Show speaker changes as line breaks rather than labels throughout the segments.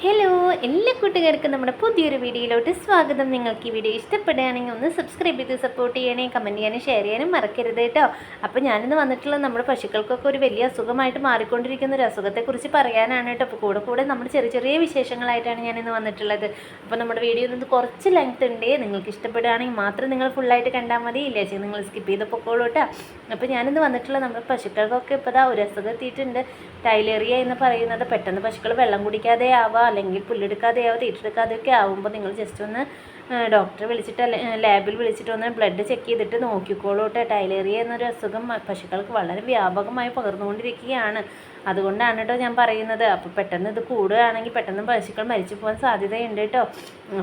Hello, എല്ലാ കൂട്ടുകാർക്കും നമ്മുടെ പുതിയൊരു വീഡിയോയിലോട്ട് സ്വാഗതം. നിങ്ങൾക്ക് ഈ വീഡിയോ ഇഷ്ടപ്പെടുകയാണെങ്കിൽ ഒന്ന് സബ്സ്ക്രൈബ് ചെയ്ത് സപ്പോർട്ട് ചെയ്യണേ, കമൻറ്റ് ചെയ്യാനും ഷെയർ ചെയ്യാനും മറക്കരുത് കേട്ടോ. അപ്പോൾ ഞാനിന്ന് വന്നിട്ടുള്ള നമ്മുടെ പശുക്കൾക്കൊക്കെ ഒരു വലിയ അസുഖമായിട്ട് മാറിക്കൊണ്ടിരിക്കുന്ന ഒരു അസുഖത്തെക്കുറിച്ച് പറയാനാണ് കേട്ടോ. അപ്പോൾ കൂടെ നമ്മുടെ ചെറിയ ചെറിയ വിശേഷങ്ങളായിട്ടാണ് ഞാനിന്ന് വന്നിട്ടുള്ളത്. അപ്പോൾ നമ്മുടെ വീഡിയോ നിന്ന് കുറച്ച് ലെങ്ത് ഉണ്ട്. നിങ്ങൾക്ക് ഇഷ്ടപ്പെടുകയാണെങ്കിൽ മാത്രം നിങ്ങൾ ഫുള്ളായിട്ട് കണ്ടാൽ മതി, ഇല്ല ചേച്ചി നിങ്ങൾ സ്കിപ്പ് ചെയ്ത് പൊക്കോളൂ കേട്ടോ. അപ്പോൾ ഞാനിന്ന് വന്നിട്ടുള്ള നമ്മുടെ പശുക്കൾക്കൊക്കെ ഇപ്പോൾ ഒരു അസുഖം എത്തിയിട്ടുണ്ട്. ടൈലേറിയ എന്ന് പറയുന്നത് പെട്ടെന്ന് പശുക്കൾ വെള്ളം കുടിക്കാതെ ആവാം, അല്ലെങ്കിൽ പുല്ലെടുക്കാതെയാവും, തീറ്റെടുക്കാതെയൊക്കെ ആവുമ്പോൾ നിങ്ങൾ ജസ്റ്റ് ഒന്ന് ഡോക്ടറെ വിളിച്ചിട്ട് ലാബിൽ വിളിച്ചിട്ട് ഒന്ന് ബ്ലഡ് ചെക്ക് ചെയ്തിട്ട് നോക്കിക്കോളൂട്ടെ. ടൈലേറിയ എന്നൊരു അസുഖം പശുക്കൾക്ക് വളരെ വ്യാപകമായി പകർന്നുകൊണ്ടിരിക്കുകയാണ്. അതുകൊണ്ടാണ് കേട്ടോ ഞാൻ പറയുന്നത്. അപ്പോൾ പെട്ടെന്ന് ഇത് കൂടുകയാണെങ്കിൽ പെട്ടെന്ന് പശുക്കൾ മരിച്ചു പോകാൻ സാധ്യതയുണ്ട് കേട്ടോ.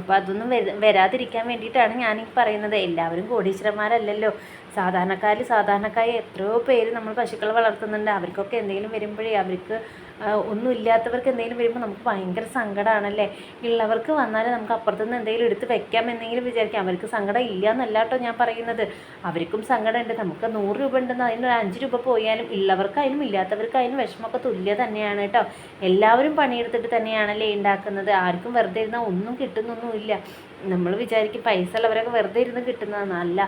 അപ്പോൾ അതൊന്നും വരാതിരിക്കാൻ വേണ്ടിയിട്ടാണ് ഞാനീ പറയുന്നത്. എല്ലാവരും കോടീശ്വരന്മാരല്ലല്ലോ. സാധാരണക്കാർ എത്രയോ പേര് നമ്മൾ പശുക്കളെ വളർത്തുന്നുണ്ട്. അവർക്കൊക്കെ എന്തെങ്കിലും വരുമ്പോഴേ അവർക്ക് ഒന്നുമില്ലാത്തവർക്ക് എന്തെങ്കിലും വരുമ്പോൾ നമുക്ക് ഭയങ്കര സങ്കടമാണല്ലേ. ഉള്ളവർക്ക് വന്നാൽ നമുക്ക് അപ്പുറത്തുനിന്ന് എന്തെങ്കിലും എടുത്ത് വെക്കാം എന്നെങ്കിലും വിചാരിക്കാം. അവർക്ക് സങ്കടം ഇല്ല എന്നല്ല കേട്ടോ ഞാൻ പറയുന്നത്. അവർക്കും സങ്കടമുണ്ട്. നമുക്ക് 100 രൂപ ഉണ്ടെന്ന് അതിനൊരു 5 രൂപ പോയാലും ഉള്ളവർക്കായാലും ഇല്ലാത്തവർക്കായാലും വിഷമമൊക്കെ തുല്യ തന്നെയാണ് കേട്ടോ. എല്ലാവരും പണിയെടുത്തിട്ട് തന്നെയാണല്ലേ ഉണ്ടാക്കുന്നത്. ആർക്കും വെറുതെ ഇരുന്നാൽ ഒന്നും കിട്ടുന്നൊന്നുമില്ല. നമ്മൾ വിചാരിക്കും പൈസ ഉള്ളവരൊക്കെ വെറുതെ ഇരുന്ന് കിട്ടുന്നതെന്നല്ല.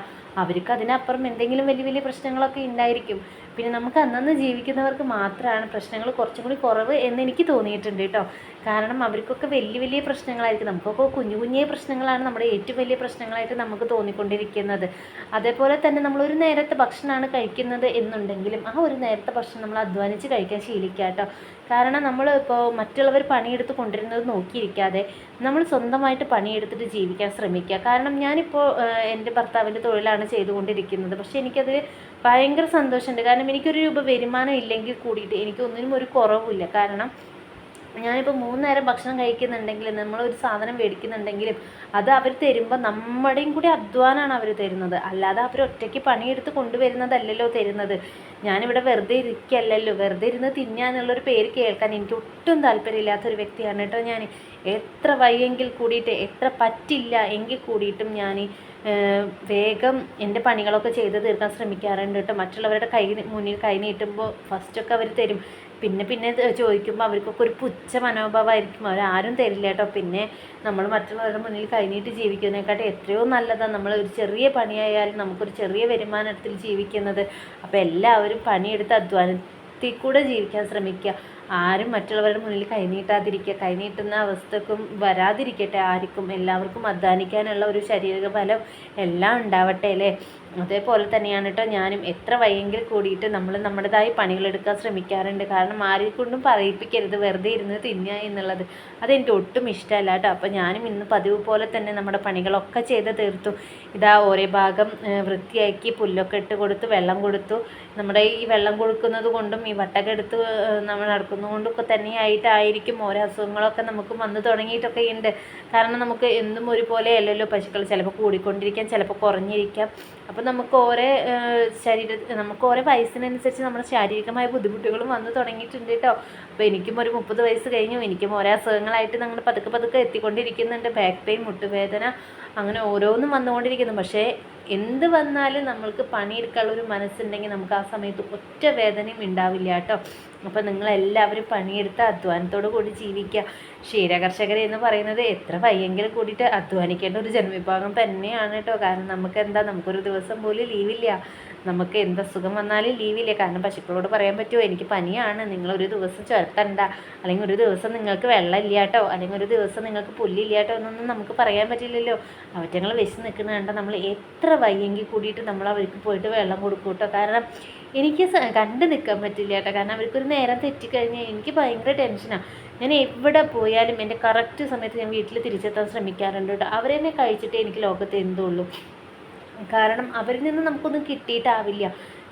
അവർക്ക് അതിനപ്പുറം എന്തെങ്കിലും വലിയ വലിയ പ്രശ്നങ്ങളൊക്കെ ഉണ്ടായിരിക്കും. പിന്നെ നമുക്ക് അന്നന്ന് ജീവിക്കുന്നവർക്ക് മാത്രമാണ് പ്രശ്നങ്ങൾ കുറച്ചും കൂടി കുറവ് എന്ന് എനിക്ക് തോന്നിയിട്ടുണ്ട് കേട്ടോ. കാരണം അവർക്കൊക്കെ വലിയ വലിയ പ്രശ്നങ്ങളായിരിക്കും. നമുക്കൊക്കെ കുഞ്ഞു കുഞ്ഞേ പ്രശ്നങ്ങളാണ് നമ്മുടെ ഏറ്റവും വലിയ പ്രശ്നങ്ങളായിട്ട് നമുക്ക് തോന്നിക്കൊണ്ടിരിക്കുന്നത്. അതേപോലെ തന്നെ നമ്മളൊരു നേരത്തെ ഭക്ഷണമാണ് കഴിക്കുന്നത് എന്നുണ്ടെങ്കിലും ആ ഒരു നേരത്തെ ഭക്ഷണം നമ്മൾ അധ്വാനിച്ച് കഴിക്കാൻ ശീലിക്കുക കേട്ടോ. കാരണം നമ്മൾ ഇപ്പോൾ മറ്റുള്ളവർ പണിയെടുത്ത് കൊണ്ടുവരുന്നത് നോക്കിയിരിക്കാതെ നമ്മൾ സ്വന്തമായിട്ട് പണിയെടുത്തിട്ട് ജീവിക്കാൻ ശ്രമിക്കുക. കാരണം ഞാനിപ്പോൾ എൻ്റെ ഭർത്താവിൻ്റെ തൊഴിലാണ് ചെയ്തുകൊണ്ടിരിക്കുന്നത്. പക്ഷേ എനിക്കത് ഭയങ്കര സന്തോഷമുണ്ട്. കാരണം എനിക്കൊരു രൂപ വരുമാനം ഇല്ലെങ്കിൽ കൂടിയിട്ട് എനിക്കൊന്നിനും ഒരു കുറവുമില്ല. കാരണം ഞാനിപ്പോൾ 3 നേരം ഭക്ഷണം കഴിക്കുന്നുണ്ടെങ്കിലും നമ്മളൊരു സാധനം മേടിക്കുന്നുണ്ടെങ്കിലും അത് അവർ തരുമ്പോൾ നമ്മുടെയും കൂടി അധ്വാനമാണ് അവർ തരുന്നത്. അല്ലാതെ അവർ ഒറ്റയ്ക്ക് പണിയെടുത്ത് കൊണ്ടുവരുന്നതല്ലല്ലോ തരുന്നത്. ഞാനിവിടെ വെറുതെ ഇരിക്കല്ലല്ലോ. വെറുതെ ഇരുന്ന് തിന്നാന്നുള്ളൊരു പേര് കേൾക്കാൻ എനിക്ക് ഒട്ടും താല്പര്യമില്ലാത്തൊരു വ്യക്തിയാണ് കേട്ടോ ഞാൻ. എത്ര വയ്യെങ്കിൽ കൂടിയിട്ട് എത്ര പറ്റില്ല എങ്കിൽ കൂടിയിട്ടും ഞാൻ വേഗം എൻ്റെ പണികളൊക്കെ ചെയ്ത് തീർക്കാൻ ശ്രമിക്കാറുണ്ട് കേട്ടോ. മറ്റുള്ളവരുടെ മുന്നിൽ കൈ നീട്ടുമ്പോൾ ഫസ്റ്റൊക്കെ അവർ തരും. പിന്നെ ചോദിക്കുമ്പോൾ അവർക്കൊക്കെ ഒരു പുച്ഛ മനോഭാവമായിരിക്കും. അവരാരും തരില്ല കേട്ടോ. പിന്നെ നമ്മൾ മറ്റുള്ളവരുടെ മുന്നിൽ കൈനീട്ട് ജീവിക്കുന്നതിനെക്കാട്ടും എത്രയോ നല്ലതാണ് നമ്മൾ ഒരു ചെറിയ പണിയായാലും നമുക്കൊരു ചെറിയ വരുമാനത്തിൽ ജീവിക്കുന്നത്. അപ്പോൾ എല്ലാവരും പണിയെടുത്ത് അധ്വാനത്തിൽ കൂടെ ജീവിക്കാൻ ശ്രമിക്കുക. ആരും മറ്റുള്ളവരുടെ മുന്നിൽ കൈനീട്ടാതിരിക്കുക. കൈനീട്ടുന്ന അവസ്ഥക്കും വരാതിരിക്കട്ടെ ആർക്കും. എല്ലാവർക്കും അധ്വാനിക്കാനുള്ള ഒരു ശാരീരിക ബലം എല്ലാം ഉണ്ടാവട്ടെ അല്ലേ. അതേപോലെ തന്നെയാണ് കേട്ടോ ഞാനും. എത്ര വയ്യെങ്കിൽ കൂടിയിട്ട് നമ്മൾ നമ്മുടേതായ പണികളെടുക്കാൻ ശ്രമിക്കാറുണ്ട്. കാരണം ആരെക്കൊണ്ടും പറയിപ്പിക്കരുത് വെറുതെ ഇരുന്ന് തിന്നുക എന്നുള്ളത്. അതെനിക്ക് ഒട്ടും ഇഷ്ടമല്ല കേട്ടോ. അപ്പോൾ ഞാനും ഇന്ന് പതിവ് പോലെ തന്നെ നമ്മുടെ പണികളൊക്കെ ചെയ്ത് തീർത്തു. ഇതാ ഓരോ ഭാഗം വൃത്തിയാക്കി പുല്ലൊക്കെ ഇട്ട് കൊടുത്തു, വെള്ളം കൊടുത്തു. നമ്മുടെ ഈ വെള്ളം കൊടുക്കുന്നത് കൊണ്ടും ഈ വട്ടൊക്കെ എടുത്ത് നമ്മൾ നടക്കുന്നതുകൊണ്ടൊക്കെ തന്നെയായിട്ടായിരിക്കും ഓരോ അസുഖങ്ങളൊക്കെ നമുക്ക് വന്നു തുടങ്ങിയിട്ടൊക്കെ ഉണ്ട്. കാരണം നമുക്ക് എന്നും ഒരുപോലെ അല്ലല്ലോ പശുക്കൾ. ചിലപ്പോൾ കൂടിക്കൊണ്ടിരിക്കാം, ചിലപ്പോൾ കുറഞ്ഞിരിക്കാം. അപ്പോൾ നമുക്ക് നമുക്ക് ഓരോ വയസ്സിനനുസരിച്ച് നമ്മുടെ ശാരീരികമായ ബുദ്ധിമുട്ടുകളും വന്നു തുടങ്ങിയിട്ടുണ്ട് കേട്ടോ. അപ്പോൾ എനിക്കും ഒരു 30 വയസ്സ് കഴിഞ്ഞു. എനിക്കും ഓരോ അസുഖങ്ങളായിട്ട് നമ്മൾ പതുക്കെ എത്തിക്കൊണ്ടിരിക്കുന്നുണ്ട്. ബാക്ക് പെയിൻ, മുട്ടുവേദന, അങ്ങനെ ഓരോന്നും വന്നുകൊണ്ടിരിക്കുന്നു. പക്ഷേ എന്ത് വന്നാലും നമ്മൾക്ക് പണിയെടുക്കാനുള്ള ഒരു മനസ്സുണ്ടെങ്കിൽ നമുക്ക് ആ സമയത്ത് ഒറ്റ വേദനയും ഉണ്ടാവില്ല കേട്ടോ. അപ്പോൾ നിങ്ങളെല്ലാവരും പണിയെടുത്ത് അധ്വാനത്തോടു കൂടി ജീവിക്കുക. ക്ഷീരകർഷകർ എന്ന് പറയുന്നത് എത്ര വയ്യെങ്കിലും കൂടിയിട്ട് അധ്വാനിക്കേണ്ട ഒരു ജനവിഭാഗം തന്നെയാണ് കേട്ടോ. കാരണം നമുക്കൊരു ദിവസം പോലും ലീവില്ല. നമുക്ക് എന്ത് അസുഖം വന്നാലും ലീവില്ല. കാരണം പശുക്കളോട് പറയാൻ പറ്റുമോ എനിക്ക് പനിയാണ്, നിങ്ങളൊരു ദിവസം ചുരത്തണ്ട, അല്ലെങ്കിൽ ഒരു ദിവസം നിങ്ങൾക്ക് വെള്ളമില്ല കേട്ടോ, അല്ലെങ്കിൽ ഒരു ദിവസം നിങ്ങൾക്ക് പുല്ലില്ല കേട്ടോ എന്നൊന്നും നമുക്ക് പറയാൻ പറ്റില്ലല്ലോ. അവറ്റങ്ങൾ വിശന്ന് നിൽക്കുന്ന കണ്ടാൽ നമ്മൾ എത്ര വയ്യെങ്കിൽ കൂടിയിട്ട് നമ്മൾ അവർക്ക് പോയിട്ട് വെള്ളം കൊടുക്കും കേട്ടോ. കാരണം എനിക്ക് കണ്ടു നിൽക്കാൻ പറ്റില്ല കേട്ടോ. കാരണം അവർക്കൊരു നേരം തെറ്റിക്കഴിഞ്ഞാൽ എനിക്ക് ഭയങ്കര ടെൻഷനാണ്. ഞാൻ എവിടെ പോയാലും എൻ്റെ കറക്റ്റ് സമയത്ത് ഞാൻ വീട്ടിൽ തിരിച്ചെത്താൻ ശ്രമിക്കാറുണ്ട് കേട്ടോ. അവരെന്നെ കഴിച്ചിട്ടേ എനിക്ക് ലോകത്ത് എന്തുള്ളൂ. കാരണം അവരിൽ നിന്ന് നമുക്കൊന്നും കിട്ടിയിട്ടാവില്ല.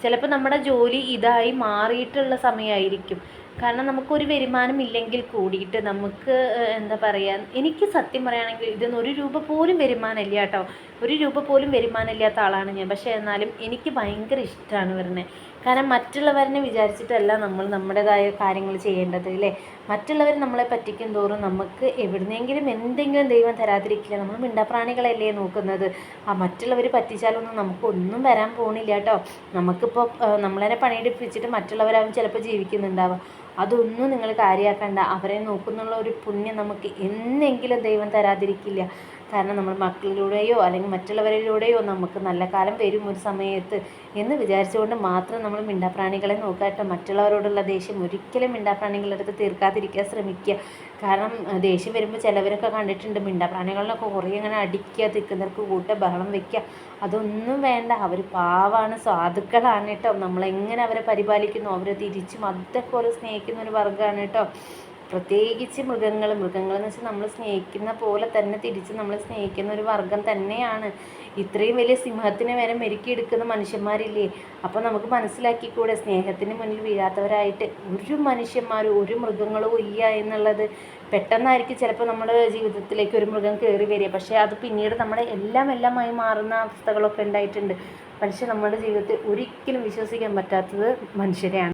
ചിലപ്പോൾ നമ്മുടെ ജോലി ഇതായി മാറിയിട്ടുള്ള സമയമായിരിക്കും. കാരണം നമുക്കൊരു വരുമാനം ഇല്ലെങ്കിൽ കൂടിയിട്ട് നമുക്ക് എന്താ പറയുക, എനിക്ക് സത്യം പറയുകയാണെങ്കിൽ ഇതൊന്നും 1 രൂപ പോലും വരുമാനമില്ല കേട്ടോ. 1 രൂപ പോലും വരുമാനമില്ലാത്ത ആളാണ് ഞാൻ. പക്ഷേ എന്നാലും എനിക്ക് ഭയങ്കര ഇഷ്ടമാണ് വരുന്നത്. കാരണം മറ്റുള്ളവരെ വിചാരിച്ചിട്ടല്ല നമ്മൾ നമ്മുടേതായ കാര്യങ്ങൾ ചെയ്യേണ്ടത് അല്ലേ. മറ്റുള്ളവർ നമ്മളെ പറ്റിക്കും തോറും നമുക്ക് എവിടുന്നെങ്കിലും എന്തെങ്കിലും ദൈവം തരാതിരിക്കില്ല. നമ്മൾ മിണ്ടാപ്രാണികളല്ലേ നോക്കുന്നത്. ആ മറ്റുള്ളവർ പറ്റിച്ചാലൊന്നും നമുക്കൊന്നും വരാൻ പോണില്ല കേട്ടോ. നമുക്കിപ്പോൾ നമ്മളതിനെ പണിയെടുപ്പിച്ചിട്ട് മറ്റുള്ളവരാവും ചിലപ്പോൾ ജീവിക്കുന്നുണ്ടാവുക. അതൊന്നും നിങ്ങൾ കാര്യമാക്കണ്ട. അവരെ നോക്കുന്നുള്ള ഒരു പുണ്യം നമുക്ക് എന്നെങ്കിലും ദൈവം തരാതിരിക്കില്ല. കാരണം നമ്മൾ മക്കളിലൂടെയോ അല്ലെങ്കിൽ മറ്റുള്ളവരിലൂടെയോ നമുക്ക് നല്ല കാലം വരും ഒരു സമയത്ത് എന്ന് വിചാരിച്ചുകൊണ്ട് മാത്രം നമ്മൾ മിണ്ടാപ്രാണികളെ നോക്കാട്ടോ. മറ്റുള്ളവരോടുള്ള ദേഷ്യം ഒരിക്കലും മിണ്ടാപ്രാണികളുടെ അടുത്ത് തീർക്കാതിരിക്കാൻ ശ്രമിക്കുക. കാരണം ദേഷ്യം വരുമ്പോൾ ചിലവരൊക്കെ കണ്ടിട്ടുണ്ട് മിണ്ടാപ്രാണികളിലൊക്കെ കുറേ ഇങ്ങനെ അടിക്കുക, തിക്കുന്നവർക്ക് കൂട്ട ബഹളം വയ്ക്കുക. അതൊന്നും വേണ്ട. അവർ പാവാണ്, സാധുക്കളാണ് കേട്ടോ. നമ്മളെങ്ങനെ അവരെ പരിപാലിക്കുന്നു അവരെ തിരിച്ചും അതേപോലെ സ്നേഹിക്കുന്ന ഒരു വർഗ്ഗമാണ് കേട്ടോ. പ്രത്യേകിച്ച് മൃഗങ്ങളെന്ന് വെച്ചാൽ നമ്മൾ സ്നേഹിക്കുന്ന പോലെ തന്നെ തിരിച്ച് നമ്മൾ സ്നേഹിക്കുന്ന ഒരു വർഗ്ഗം തന്നെയാണ്. ഇത്രയും വലിയ സിംഹത്തിനെ വരെ മെരുക്കിയെടുക്കുന്ന മനുഷ്യന്മാരില്ലേ. അപ്പോൾ നമുക്ക് മനസ്സിലാക്കിക്കൂടെ സ്നേഹത്തിന് മുന്നിൽ വീഴാത്തവരായിട്ട് ഒരു മനുഷ്യന്മാരും ഒരു മൃഗങ്ങളും ഇല്ല എന്നുള്ളത്. പെട്ടെന്നായിരിക്കും ചിലപ്പോൾ നമ്മുടെ ജീവിതത്തിലേക്ക് ഒരു മൃഗം കയറി വരിക, പക്ഷേ അത് പിന്നീട് നമ്മുടെ എല്ലാമായി മാറുന്ന അവസ്ഥകളൊക്കെ ഉണ്ടായിട്ടുണ്ട്. പക്ഷേ നമ്മുടെ ജീവിതത്തിൽ ഒരിക്കലും വിശ്വസിക്കാൻ പറ്റാത്തത് മനുഷ്യരെയാണ്.